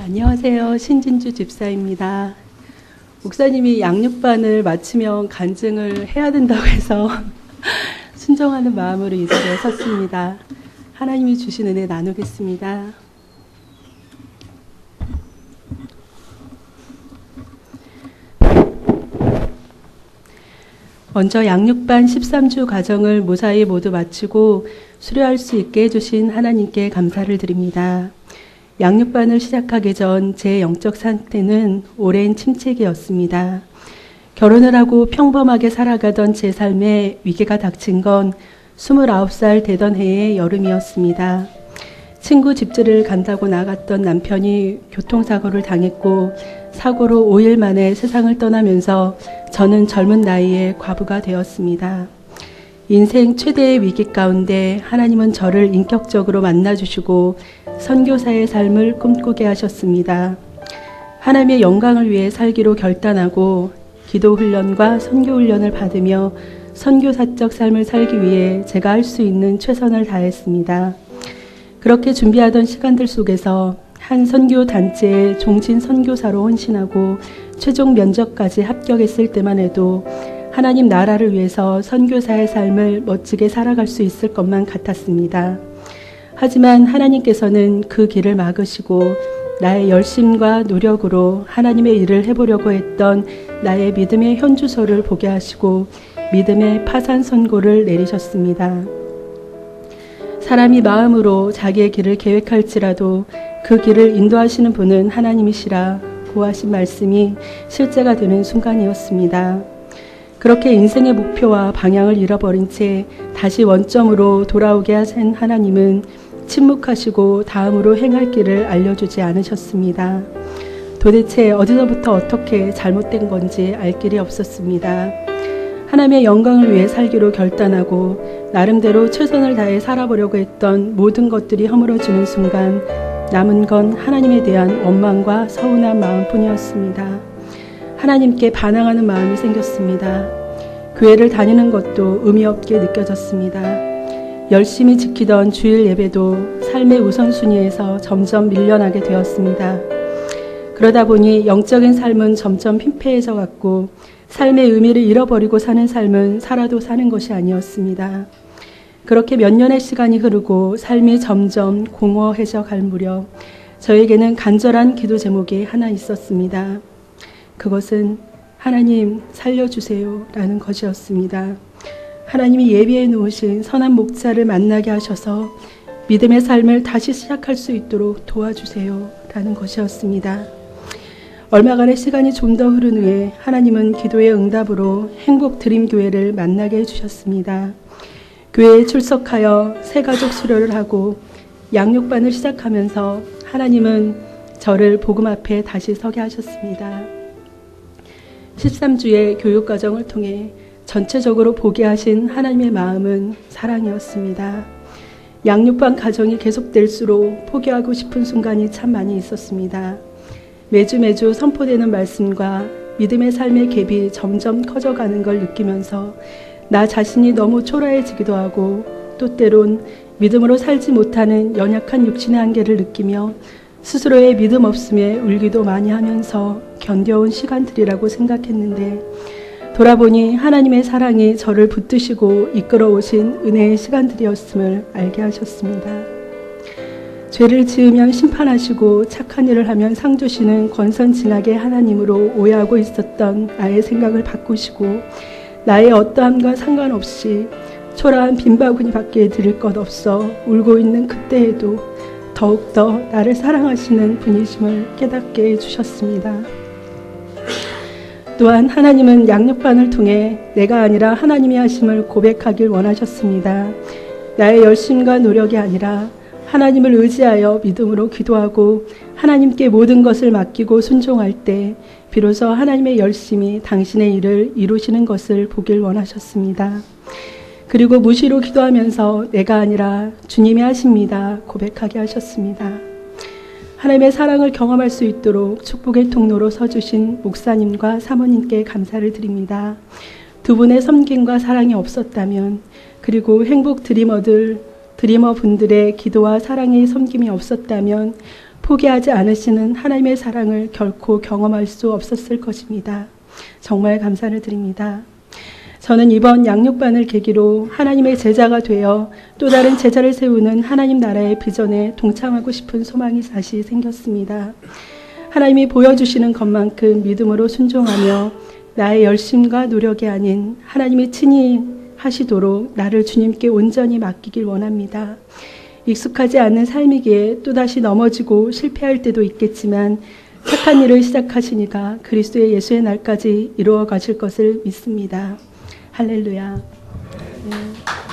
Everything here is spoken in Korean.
안녕하세요. 신진주 집사입니다. 목사님이 양육반을 마치면 간증을 해야 된다고 해서 순종하는 마음으로 이 자리에 섰습니다. 하나님이 주신 은혜 나누겠습니다. 먼저 양육반 13주 과정을 무사히 모두 마치고 수료할 수 있게 해주신 하나님께 감사를 드립니다. 양육반을 시작하기 전 제 영적 상태는 오랜 침체기였습니다. 결혼을 하고 평범하게 살아가던 제 삶에 위기가 닥친 건 29살 되던 해의 여름이었습니다. 친구 집들을 간다고 나갔던 남편이 교통사고를 당했고 사고로 5일 만에 세상을 떠나면서 저는 젊은 나이에 과부가 되었습니다. 인생 최대의 위기 가운데 하나님은 저를 인격적으로 만나주시고 선교사의 삶을 꿈꾸게 하셨습니다. 하나님의 영광을 위해 살기로 결단하고 기도 훈련과 선교 훈련을 받으며 선교사적 삶을 살기 위해 제가 할 수 있는 최선을 다했습니다. 그렇게 준비하던 시간들 속에서 한 선교 단체의 종신 선교사로 헌신하고 최종 면접까지 합격했을 때만 해도 하나님 나라를 위해서 선교사의 삶을 멋지게 살아갈 수 있을 것만 같았습니다. 하지만 하나님께서는 그 길을 막으시고 나의 열심과 노력으로 하나님의 일을 해보려고 했던 나의 믿음의 현주소를 보게 하시고 믿음의 파산 선고를 내리셨습니다. 사람이 마음으로 자기의 길을 계획할지라도 그 길을 인도하시는 분은 하나님이시라 고하신 말씀이 실제가 되는 순간이었습니다. 그렇게 인생의 목표와 방향을 잃어버린 채 다시 원점으로 돌아오게 하신 하나님은 침묵하시고 다음으로 행할 길을 알려주지 않으셨습니다. 도대체 어디서부터 어떻게 잘못된 건지 알 길이 없었습니다. 하나님의 영광을 위해 살기로 결단하고 나름대로 최선을 다해 살아보려고 했던 모든 것들이 허물어지는 순간 남은 건 하나님에 대한 원망과 서운한 마음뿐이었습니다. 하나님께 반항하는 마음이 생겼습니다. 교회를 다니는 것도 의미 없게 느껴졌습니다. 열심히 지키던 주일 예배도 삶의 우선순위에서 점점 밀려나게 되었습니다. 그러다 보니 영적인 삶은 점점 핀폐해져 갔고 삶의 의미를 잃어버리고 사는 삶은 살아도 사는 것이 아니었습니다. 그렇게 몇 년의 시간이 흐르고 삶이 점점 공허해져 갈 무렵 저에게는 간절한 기도 제목이 하나 있었습니다. 그것은 하나님 살려주세요 라는 것이었습니다. 하나님이 예비해 놓으신 선한 목자를 만나게 하셔서 믿음의 삶을 다시 시작할 수 있도록 도와주세요 라는 것이었습니다. 얼마간의 시간이 좀 더 흐른 후에 하나님은 기도의 응답으로 행복 드림교회를 만나게 해주셨습니다. 교회에 출석하여 새가족 수료를 하고 양육반을 시작하면서 하나님은 저를 복음 앞에 다시 서게 하셨습니다. 13주의 교육과정을 통해 전체적으로 보게 하신 하나님의 마음은 사랑이었습니다. 양육반 과정이 계속될수록 포기하고 싶은 순간이 참 많이 있었습니다. 매주 선포되는 말씀과 믿음의 삶의 갭이 점점 커져가는 걸 느끼면서 나 자신이 너무 초라해지기도 하고 또 때론 믿음으로 살지 못하는 연약한 육신의 한계를 느끼며 스스로의 믿음 없음에 울기도 많이 하면서 견뎌온 시간들이라고 생각했는데 돌아보니 하나님의 사랑이 저를 붙드시고 이끌어오신 은혜의 시간들이었음을 알게 하셨습니다. 죄를 지으면 심판하시고 착한 일을 하면 상 주시는 권선징악의 하나님으로 오해하고 있었던 나의 생각을 바꾸시고 나의 어떠함과 상관없이 초라한 빈바구니밖에 드릴 것 없어 울고 있는 그때에도 더욱더 나를 사랑하시는 분이심을 깨닫게 해주셨습니다. 또한 하나님은 양육반을 통해 내가 아니라 하나님이 하심을 고백하길 원하셨습니다. 나의 열심과 노력이 아니라 하나님을 의지하여 믿음으로 기도하고 하나님께 모든 것을 맡기고 순종할 때 비로소 하나님의 열심이 당신의 일을 이루시는 것을 보길 원하셨습니다. 그리고 무시로 기도하면서 내가 아니라 주님이 하십니다 고백하게 하셨습니다. 하나님의 사랑을 경험할 수 있도록 축복의 통로로 서주신 목사님과 사모님께 감사를 드립니다. 두 분의 섬김과 사랑이 없었다면 그리고 행복 드리머분들의 기도와 사랑의 섬김이 없었다면 포기하지 않으시는 하나님의 사랑을 결코 경험할 수 없었을 것입니다. 정말 감사를 드립니다. 저는 이번 양육반을 계기로 하나님의 제자가 되어 또 다른 제자를 세우는 하나님 나라의 비전에 동참하고 싶은 소망이 다시 생겼습니다. 하나님이 보여주시는 것만큼 믿음으로 순종하며 나의 열심과 노력이 아닌 하나님이 친히 하시도록 나를 주님께 온전히 맡기길 원합니다. 익숙하지 않은 삶이기에 또다시 넘어지고 실패할 때도 있겠지만 착한 일을 시작하시니까 그리스도의 예수의 날까지 이루어 가실 것을 믿습니다. 할렐루야. 네.